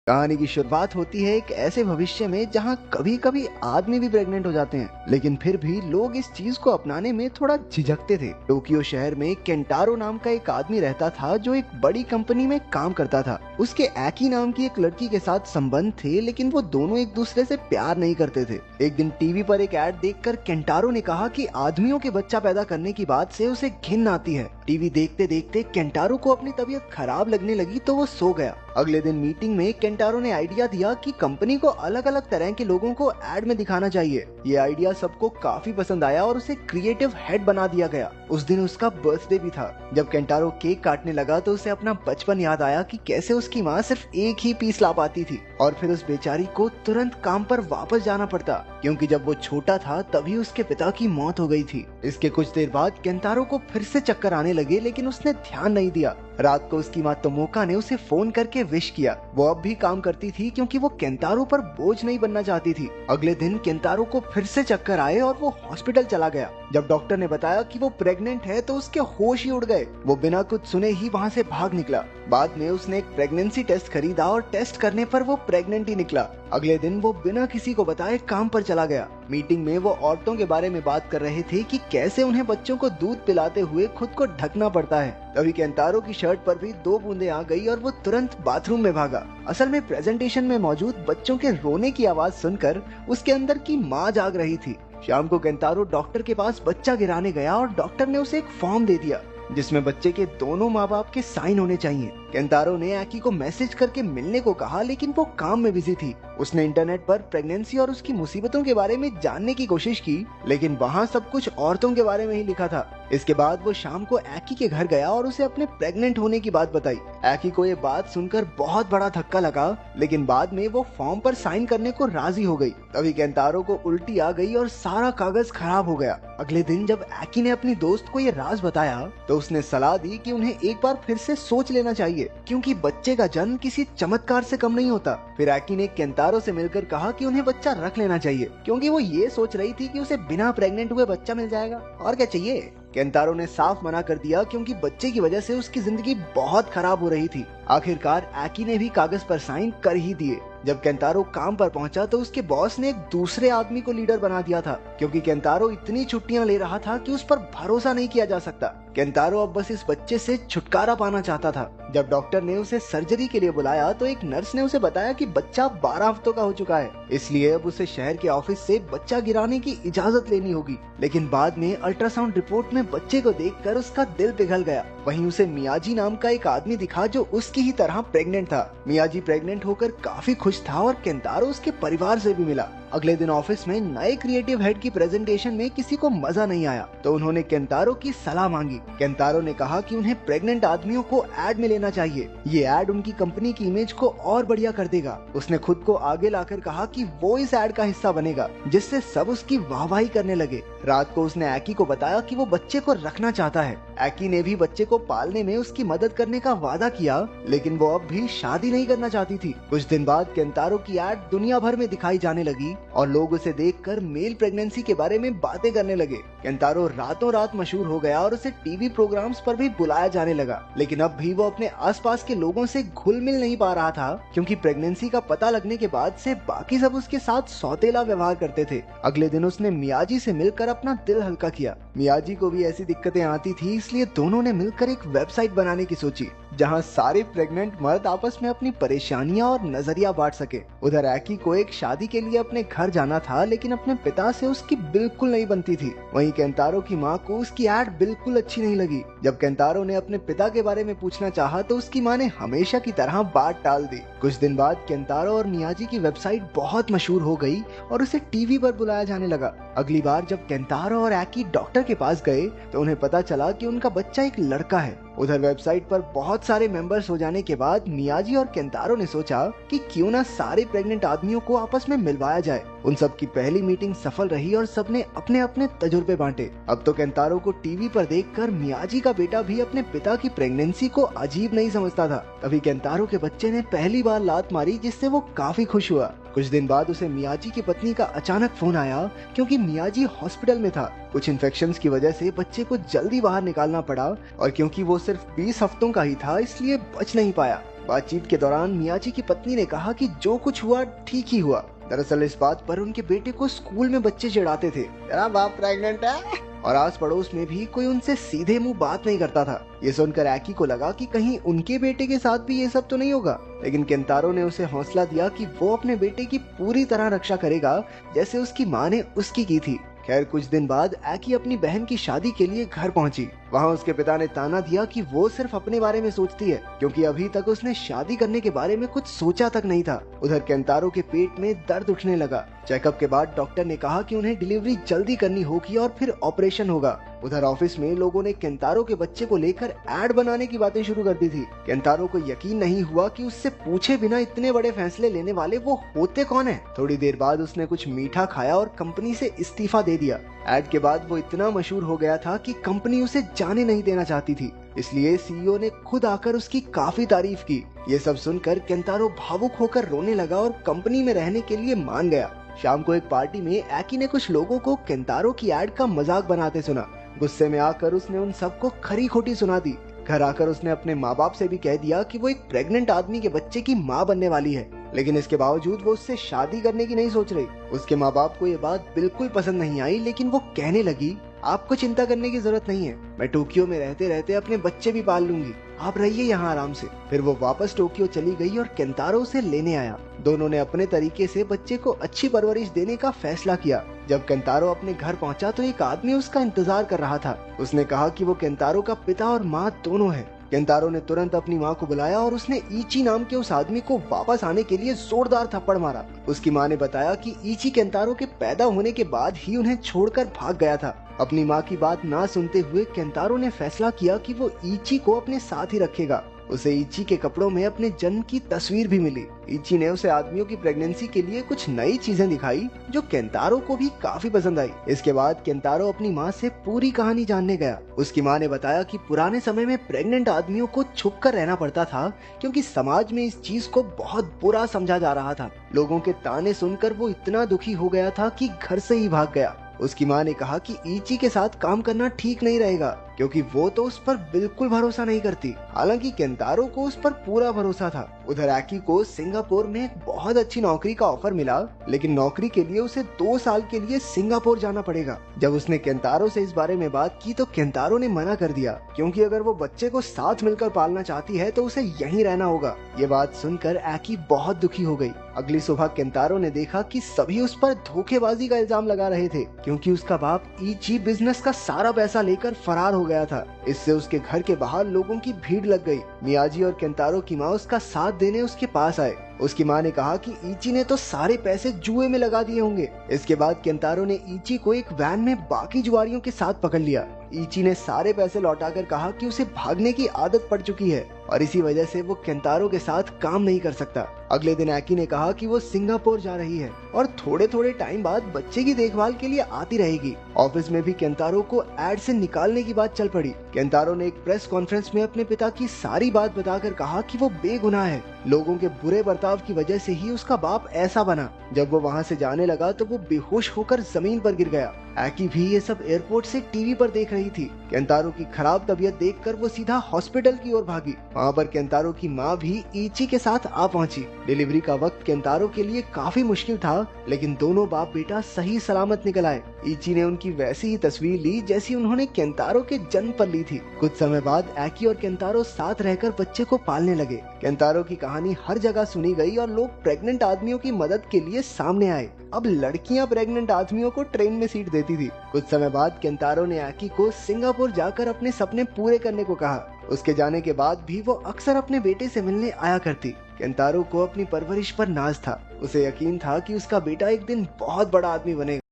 कहानी की शुरुआत होती है एक ऐसे भविष्य में जहां कभी कभी आदमी भी प्रेग्नेंट हो जाते हैं, लेकिन फिर भी लोग इस चीज को अपनाने में थोड़ा झिझकते थे। टोक्यो शहर में केंटारो नाम का एक आदमी रहता था जो एक बड़ी कंपनी में काम करता था। उसके एकी नाम की एक लड़की के साथ संबंध थे, लेकिन वो दोनों एक दूसरे से प्यार नहीं करते थे। एक दिन टीवी पर एक ऐड देखकर केंटारो ने कहा कि आदमियों के बच्चा पैदा करने की बात से उसे घिन आती है। टीवी देखते देखते केंटारो को अपनी तबीयत खराब लगने लगी तो वो सो गया। अगले दिन मीटिंग में केंटारो ने आइडिया दिया कि कंपनी को अलग अलग तरह के लोगों को ऐड में दिखाना चाहिए। ये आइडिया सबको काफी पसंद आया और उसे क्रिएटिव हेड बना दिया गया। उस दिन उसका बर्थडे भी था। जब केंटारो केक काटने लगा तो उसे अपना बचपन याद आया कि कैसे उसकी माँ सिर्फ एक ही पीस ला पाती थी और फिर उस बेचारी को तुरंत काम पर वापस जाना पड़ता, क्योंकि जब वो छोटा था तभी उसके पिता की मौत हो गई थी। इसके कुछ देर बाद केंटारो को फिर से चक्कर आने लगे, लेकिन उसने ध्यान नहीं दिया। रात को उसकी माँ तोमोका ने उसे फोन करके विश किया। वो अब भी काम करती थी क्योंकि वो केंटारो पर बोझ नहीं बनना चाहती थी। अगले दिन केंटारो को फिर से चक्कर आए और वो हॉस्पिटल चला गया। जब डॉक्टर ने बताया कि वो प्रेग्नेंट है तो उसके होश ही उड़ गए। वो बिना कुछ सुने ही वहाँ से भाग निकला। बाद में उसने एक प्रेगनेंसी टेस्ट खरीदा और टेस्ट करने पर वो प्रेग्नेंट ही निकला। अगले दिन वो बिना किसी को बताए काम पर चला गया। मीटिंग में वो औरतों के बारे में बात कर रहे थे कि कैसे उन्हें बच्चों को दूध पिलाते हुए खुद को ढकना पड़ता है। तभी केंटारो की शर्ट पर भी 2 बूंदें आ गई और वो तुरंत बाथरूम में भागा। असल में प्रेजेंटेशन में मौजूद बच्चों के रोने की आवाज सुनकर उसके अंदर की माँ जाग रही थी। शाम को केंटारो डॉक्टर के पास बच्चा गिराने गया और डॉक्टर ने उसे एक फॉर्म दे दिया जिसमें बच्चे के दोनों माँ बाप के साइन होने चाहिए। केंटारो ने एकी को मैसेज करके मिलने को कहा, लेकिन वो काम में बिजी थी। उसने इंटरनेट पर प्रेगनेंसी और उसकी मुसीबतों के बारे में जानने की कोशिश की, लेकिन वहाँ सब कुछ औरतों के बारे में ही लिखा था। इसके बाद वो शाम को एकी के घर गया और उसे अपने प्रेग्नेंट होने की बात बताई। एकी को ये बात सुनकर बहुत बड़ा धक्का लगा, लेकिन बाद में वो फॉर्म पर साइन करने को राजी हो गई। तभी केंटारो को उल्टी आ गई और सारा कागज खराब हो गया। अगले दिन जब एकी ने अपनी दोस्त को ये राज बताया तो उसने सलाह दी कि उन्हें एक बार फिर से सोच लेना चाहिए, क्योंकि बच्चे का जन्म किसी चमत्कार से कम नहीं होता। फिर एकी ने केंटारो से मिलकर कहा कि उन्हें बच्चा रख लेना चाहिए, क्योंकि वो ये सोच रही थी कि उसे बिना प्रेग्नेंट हुए बच्चा मिल जाएगा, और क्या चाहिए। केंटारो ने साफ मना कर दिया, क्योंकि बच्चे की वजह से उसकी जिंदगी बहुत खराब हो रही थी। आखिरकार एकी ने भी कागज पर साइन कर ही दिए। जब केंटारो काम पर पहुंचा तो उसके बॉस ने एक दूसरे आदमी को लीडर बना दिया था, क्योंकि केंटारो इतनी छुट्टियां ले रहा था कि उस पर भरोसा नहीं किया जा सकता। केंटारो अब बस इस बच्चे से छुटकारा पाना चाहता था। जब डॉक्टर ने उसे सर्जरी के लिए बुलाया तो एक नर्स ने उसे बताया कि बच्चा 12 हफ्तों का हो चुका है, इसलिए अब उसे शहर के ऑफिस से बच्चा गिराने की इजाजत लेनी होगी। लेकिन बाद में अल्ट्रासाउंड रिपोर्ट में बच्चे को देखकर उसका दिल पिघल गया। वहीं उसे मियाजी नाम का एक आदमी दिखा जो उसकी ही तरह प्रेग्नेंट था। मियाजी प्रेग्नेंट होकर काफी खुश था और केंटारो उसके परिवार से भी मिला। अगले दिन ऑफिस में नए क्रिएटिव हेड की प्रेजेंटेशन में किसी को मजा नहीं आया, तो उन्होंने केंटारो की सलाह मांगी। केंटारो ने कहा कि उन्हें प्रेग्नेंट आदमियों को ऐड में लेना चाहिए। ये ऐड उनकी कंपनी की इमेज को और बढ़िया कर देगा। उसने खुद को आगे लाकर कहा कि वो इस ऐड का हिस्सा बनेगा, जिससे सब उसकी वाहवाही करने लगे। रात को उसने एकी को बताया कि वो बच्चे को रखना चाहता है। एकी ने भी बच्चे को पालने में उसकी मदद करने का वादा किया, लेकिन वो अब भी शादी नहीं करना चाहती थी। कुछ दिन बाद केंटारो की ऐड दुनिया भर में दिखाई जाने लगी और लोग उसे देखकर मेल प्रेगनेंसी के बारे में बातें करने लगे। केंटारो रातों रात मशहूर हो गया और उसे टीवी प्रोग्राम्स पर भी बुलाया जाने लगा, लेकिन अब भी वो अपने आसपास के लोगों से घुल मिल नहीं पा रहा था, क्योंकि प्रेगनेंसी का पता लगने के बाद से बाकी सब उसके साथ सौतेला व्यवहार करते थे। अगले दिन उसने मियाजी से मिलकर अपना दिल हल्का किया। मियाजी को भी ऐसी दिक्कतें आती थी, इसलिए दोनों ने मिलकर एक वेबसाइट बनाने की सोची जहां सारे प्रेग्नेंट मर्द आपस में अपनी परेशानियां और नजरिया बांट सके। उधर एकी को एक शादी के लिए अपने घर जाना था, लेकिन अपने पिता से उसकी बिल्कुल नहीं बनती थी। वहीं केंटारो की माँ को उसकी ऐड बिल्कुल अच्छी नहीं लगी। जब केंटारो ने अपने पिता के बारे में पूछना चाहा तो उसकी माँ ने हमेशा की तरह बात टाल दी। कुछ दिन बाद केंटारो और मियाजी की वेबसाइट बहुत मशहूर हो गई और उसे टीवी पर बुलाया जाने लगा। अगली बार जब केंटारो और एकी डॉक्टर के पास गए तो उन्हें पता चला कि उनका बच्चा एक लड़का है। उधर वेबसाइट पर बहुत सारे मेंबर्स हो जाने के बाद मियाजी और केंटारो ने सोचा कि क्यों ना सारे प्रेग्नेंट आदमियों को आपस में मिलवाया जाए। उन सब की पहली मीटिंग सफल रही और सबने अपने अपने तजुर्बे बांटे। अब तो केंटारो को टीवी पर देखकर मियाजी का बेटा भी अपने पिता की प्रेगनेंसी को अजीब नहीं समझता था। तभी केंटारो के बच्चे ने पहली बार लात मारी, जिससे वो काफी खुश हुआ। कुछ दिन बाद उसे मियाजी की पत्नी का अचानक फोन आया, क्योंकि मियाजी हॉस्पिटल में था। कुछ इन्फेक्शंस की वजह से बच्चे को जल्दी बाहर निकालना पड़ा और क्योंकि वो सिर्फ 20 हफ्तों का ही था इसलिए बच नहीं पाया। बातचीत के दौरान मियाजी की पत्नी ने कहा कि जो कुछ हुआ ठीक ही हुआ। दरअसल इस बात पर उनके बेटे को स्कूल में बच्चे चिढ़ाते थे, तेरा बाप प्रेग्नेंट है, और आस पड़ोस में भी कोई उनसे सीधे मुंह बात नहीं करता था। ये सुनकर एकी को लगा कि कहीं उनके बेटे के साथ भी ये सब तो नहीं होगा, लेकिन केंतारो ने उसे हौसला दिया कि वो अपने बेटे की पूरी तरह रक्षा करेगा, जैसे उसकी माँ ने उसकी की थी। खैर कुछ दिन बाद एकी अपनी बहन की शादी के लिए घर पहुंची। वहां उसके पिता ने ताना दिया कि वो सिर्फ अपने बारे में सोचती है, क्योंकि अभी तक उसने शादी करने के बारे में कुछ सोचा तक नहीं था। उधर केंतारो के पेट में दर्द उठने लगा। चेकअप के बाद डॉक्टर ने कहा कि उन्हें डिलीवरी जल्दी करनी होगी और फिर ऑपरेशन होगा। उधर ऑफिस में लोगों ने केंतारो के बच्चे को लेकर एड बनाने की बातें शुरू कर दी थी। केंतारो को यकीन नहीं हुआ कि उससे पूछे बिना इतने बड़े फैसले लेने वाले वो होते कौन है। थोड़ी देर बाद उसने कुछ मीठा खाया और कंपनी से इस्तीफा दे दिया। एड के बाद वो इतना मशहूर हो गया था कि कंपनी उसे जाने नहीं देना चाहती थी, इसलिए सीईओ ने खुद आकर उसकी काफी तारीफ की। ये सब सुनकर केंतारो भावुक होकर रोने लगा और कंपनी में रहने के लिए मान गया। शाम को एक पार्टी में एकी ने कुछ लोगों को केंतारो की एड का मजाक बनाते सुना। गुस्से में आकर उसने उन सबको खरी खोटी सुना दी। घर आकर उसने अपने माँ बाप से भी कह दिया कि वो एक प्रेग्नेंट आदमी के बच्चे की माँ बनने वाली है, लेकिन इसके बावजूद वो उससे शादी करने की नहीं सोच रही। उसके माँ बाप को ये बात बिल्कुल पसंद नहीं आई, लेकिन वो कहने लगी, आपको चिंता करने की जरूरत नहीं है, मैं टोक्यो में रहते रहते अपने बच्चे भी पाल लूंगी, आप रहिए यहाँ आराम से। फिर वो वापस टोक्यो चली गई और केंतारो उसे लेने आया। दोनों ने अपने तरीके से बच्चे को अच्छी परवरिश देने का फैसला किया। जब केंतारो अपने घर पहुंचा तो एक आदमी उसका इंतजार कर रहा था। उसने कहा कि वो केंतारो का पिता और माँ दोनों है। केंतारो ने तुरंत अपनी माँ को बुलाया और उसने ईची नाम के उस आदमी को वापस आने के लिए जोरदार थप्पड़ मारा। उसकी माँ ने बताया कि ईची केंतारो के पैदा होने के बाद ही उन्हें छोड़कर भाग गया था। अपनी माँ की बात ना सुनते हुए केंतारो ने फैसला किया कि वो ईची को अपने साथ ही रखेगा। उसे ईची के कपड़ों में अपने जन्म की तस्वीर भी मिली। ईची ने उसे आदमियों की प्रेगनेंसी के लिए कुछ नई चीजें दिखाई जो केंतारो को भी काफी पसंद आई। इसके बाद केंतारो अपनी माँ से पूरी कहानी जानने गया। उसकी माँ ने बताया कि पुराने समय में प्रेग्नेंट आदमियों को छुप कर रहना पड़ता था, क्योंकि समाज में इस चीज को बहुत बुरा समझा जा रहा था। लोगों के ताने सुनकर वो इतना दुखी हो गया था कि घर से ही भाग गया। उसकी माँ ने कहा कि ईची के साथ काम करना ठीक नहीं रहेगा, क्योंकि वो तो उस पर बिल्कुल भरोसा नहीं करती। हालांकि केंतारो को उस पर पूरा भरोसा था। उधर एकी को सिंगापुर में एक बहुत अच्छी नौकरी का ऑफर मिला, लेकिन नौकरी के लिए उसे 2 साल के लिए सिंगापुर जाना पड़ेगा। जब उसने केंतारो से इस बारे में बात की तो केंतारो ने मना कर दिया, क्योंकि अगर वो बच्चे को साथ मिलकर पालना चाहती है तो उसे यहीं रहना होगा। ये बात सुनकर एकी बहुत दुखी हो गई। अगली सुबह केंतारो ने देखा कि सभी उस पर धोखेबाजी का इल्जाम लगा रहे थे, क्योंकि उसका बाप ईची बिजनेस का सारा पैसा लेकर फरार हो गया था। इससे उसके घर के बाहर लोगों की भीड़ लग गई। मियाजी और केंतारो की माँ उसका साथ देने उसके पास आए। उसकी माँ ने कहा कि ईची ने तो सारे पैसे जुए में लगा दिए होंगे। इसके बाद केंतारो ने ईची को एक वैन में बाकी जुआरियों के साथ पकड़ लिया। ईची ने सारे पैसे लौटाकर कहा कि उसे भागने की आदत पड़ चुकी है और इसी वजह से वो केंतारो के साथ काम नहीं कर सकता। अगले दिन एकी ने कहा कि वो सिंगापुर जा रही है और थोड़े थोड़े टाइम बाद बच्चे की देखभाल के लिए आती रहेगी। ऑफिस में भी केंतारो को एड से निकालने की बात चल पड़ी। केंतारो ने एक प्रेस कॉन्फ्रेंस में अपने पिता की सारी बात बताकर कहा कि वो बेगुनाह है। लोगों के बुरे बर्ताव की वजह से ही उसका बाप ऐसा बना। जब वो वहाँ से जाने लगा तो वो बेहोश होकर जमीन पर गिर गया। एकी भी ये सब एयरपोर्ट से टीवी पर देख रही थी। केंतारो की खराब तबीयत देखकर वो सीधा हॉस्पिटल की ओर भागी। वहाँ पर केंतारो की माँ भी ईची के साथ आ पहुंची। डिलीवरी का वक्त केंतारो के लिए काफी मुश्किल था, लेकिन दोनों बाप बेटा सही सलामत निकल आए। ईची ने उनकी वैसी ही तस्वीर ली जैसी उन्होंने केंतारो के जन्म पर ली थी। कुछ समय बाद एकी और केंतारो साथ रहकर बच्चे को पालने लगे। केंतारो की कहानी हर जगह सुनी गई और लोग प्रेग्नेंट आदमियों की मदद के लिए सामने आए। अब लड़कियां प्रेग्नेंट आदमियों को ट्रेन में सीट देती थी। कुछ समय बाद केंतारो ने एकी को सिंगापुर जाकर अपने सपने पूरे करने को कहा। उसके जाने के बाद भी वो अक्सर अपने बेटे से मिलने आया करती। केंतारो को अपनी परवरिश पर नाज था। उसे यकीन था कि उसका बेटा एक दिन बहुत बड़ा आदमी बनेगा।